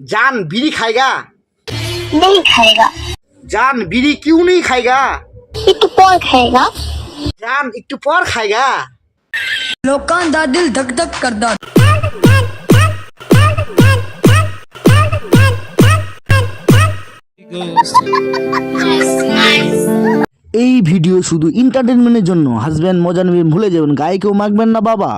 जान बीड़ी खाएगा? नहीं खाएगा। जान बीड़ी क्यों नहीं खाएगा? एक और खाएगा। जान एक पर खाएगा। लोकां दा दिल धक धक करदा। এই ভিডিও শুধু এন্টারটেইনমেন্টের জন্য। হাজবেন্ড মজা নেবেন ভুলে যাবেন, গায়ে কেউ মাখবেন না বাবা।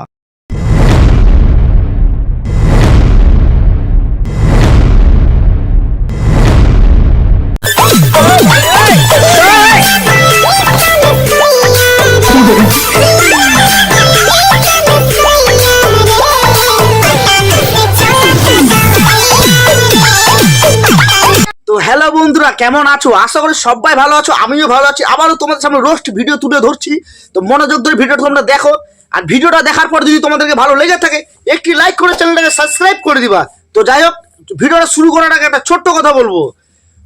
তো হ্যালো বন্ধুরা, কেমন আছো? আশা করি সবাই ভালো আছো, আমিও ভালো আছি। আবারও তোমাদের সামনে রোস্ট ভিডিও তুলে ধরছি। তো মনোযোগ ধরে ভিডিওটা তোমরা দেখো, আর ভিডিওটা দেখার পর যদি তোমাদেরকে ভালো লেগে থাকে একটি লাইক করে চ্যানেলটাকে সাবস্ক্রাইব করে দিবা। তো যাই হোক, ভিডিওটা শুরু করার আগে একটা ছোট্ট কথা বলবো।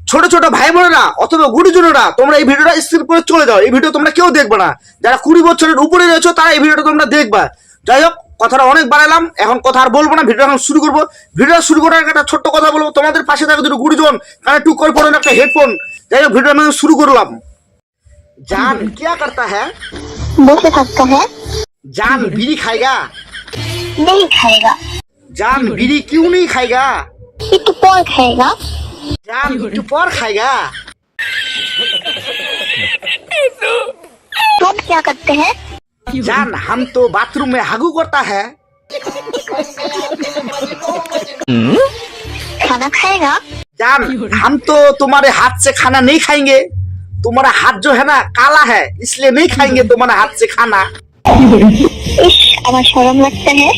ছোট ছোট ভাই বোনেরা অথবা গুরুজনেরা, তোমরা এই ভিডিওটা স্কিপ করে চলে যাও। এই ভিডিও তোমরা কেউ দেখবে না। যারা 20 বছরের উপরে রয়েছে তারা এই ভিডিওটা তোমরা দেখবা। যাই হোক, কথাটা অনেক বাড়ালাম, এখন কথা আর বলবো না, ভিডিও এখন শুরু করবো। ভিডিও শুরু করার আগে একটা ছোট্ট কথা বলবো। তোমাদের পাশে থাকে দুটো গুরুজন, কানে টুক করে পড়েন একটা হেডফোন। যাই হোক, ভিডিও আমি শুরু করলাম। জান क्या करता है? बसे सकता है। जान बीड़ी खाएगा? नहीं खाएगा। जान बीड़ी क्यों नहीं खाएगा? एक और खाएगा। जान एक पर खाएगा। तुम क्या करते हैं? जान हम तो बाथरूम में हागू करता है। खाना खाएगा। जान हम तो तुम्हारे हाथ से खाना नहीं खाएंगे। तुम्हारा हाथ जो है ना काला है, इसलिए नहीं खाएंगे तुम्हारे हाथ से खाना। इश, আমার শরম लगता है।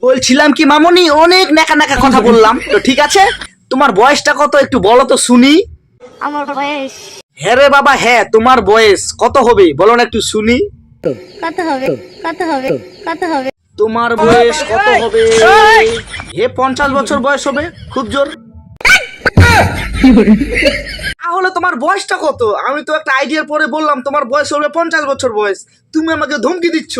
বলছিলাম কি মামনি, অনেক নাকা নাকা কথা বললাম। তো ঠিক আছে, তোমার বয়সটা কত একটু বলো তো শুনি। আমার বয়স হ্যাঁ রে বাবা, হ্যাঁ তোমার বয়স কত হবে বলো না একটু শুনি। কত হবে? কত হবে? কত হবে? তোমার বয়স কত হবে? হে 50 বছর বয়স হবে, খুব জোর। তাহলে তোমার বয়সটা কত? আমি তো একটা আইডিয়ার পরে বললাম তোমার বয়স হবে 50 বছর বয়স, তুমি আমাকে ধমকি দিচ্ছ।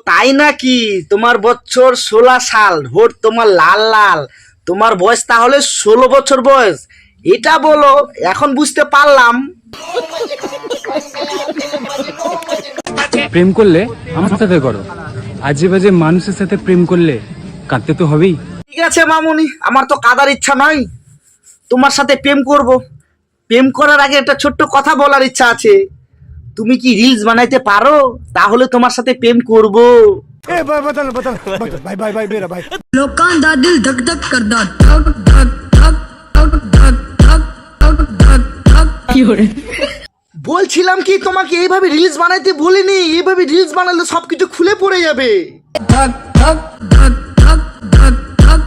তাই নাকি? তোমার বছর 16 সাল, ভোট তোমার লাল লাল। তোমার বয়স তাহলে 16 বছর বয়স, এটা বলো। এখন বুঝতে পারলাম। প্রেম করলে আমার সাথে করো, আজে বাজে মানুষের সাথে প্রেম করলে কাঁদতে তো হবেই। ঠিক আছে মামুনি, আমার তো কাদার ইচ্ছা নয়, তোমার সাথে প্রেম করব। প্রেম করার আগে একটা ছোট্ট কথা বলার ইচ্ছা আছে। তুমি কি রিলস বানাইতে পারো? তাহলে তোমার সাথে প্রেম করব। लोकां दा दिल धक धक करदा। धक धक धक धक धक धक धक धक धक। বলছিলাম কি, তোমাকে এইভাবে রিলস বানাইতে বলিনি। এইভাবে রিলস বানালে সবকিছু খুলে পড়ে যাবে। धक धक धक धक धक धक।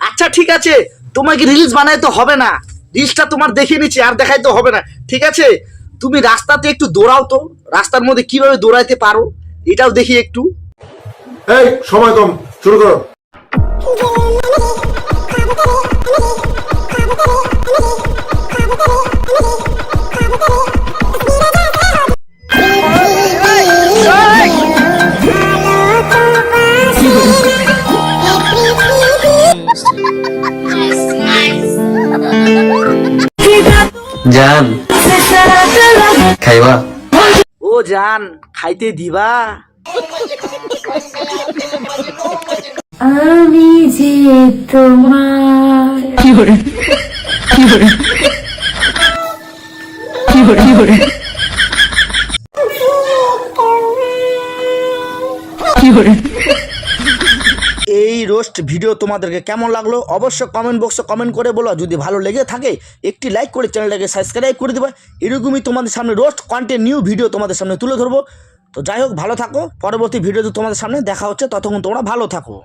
আচ্ছা ঠিক আছে, তোমাকে রিলস বানাইতে হবে না। রিলসটা তোমার দেখে নিচ্ছি, আর দেখাইতে হবে না। ঠিক আছে, তুমি রাস্তাতে একটু দৌড়াও তো। রাস্তার মধ্যে কিভাবে দৌড়াইতে পারো এটাও দেখি একটু। এই সময় কম, শুরু করো। জান খাইবা? ও জান, খাইতে দিবা? আমি যে তোমার এই রোস্ট ভিডিও তোমাদেরকে কেমন লাগলো অবশ্যই কমেন্ট বক্সে কমেন্ট করে বলো। যদি ভালো লেগে থাকে একটি লাইক করে চ্যানেলটাকে সাবস্ক্রাইব করে দিবা। এরকমই তোমাদের সামনে রোস্ট কন্টেন্ট নিউ ভিডিও তোমাদের সামনে তুলে ধরবো। তো যাই হোক, ভালো থাকো। পরবর্তী ভিডিওতে তোমাদের সামনে দেখা হচ্ছে, ততক্ষণ তোমরা ভালো থাকো।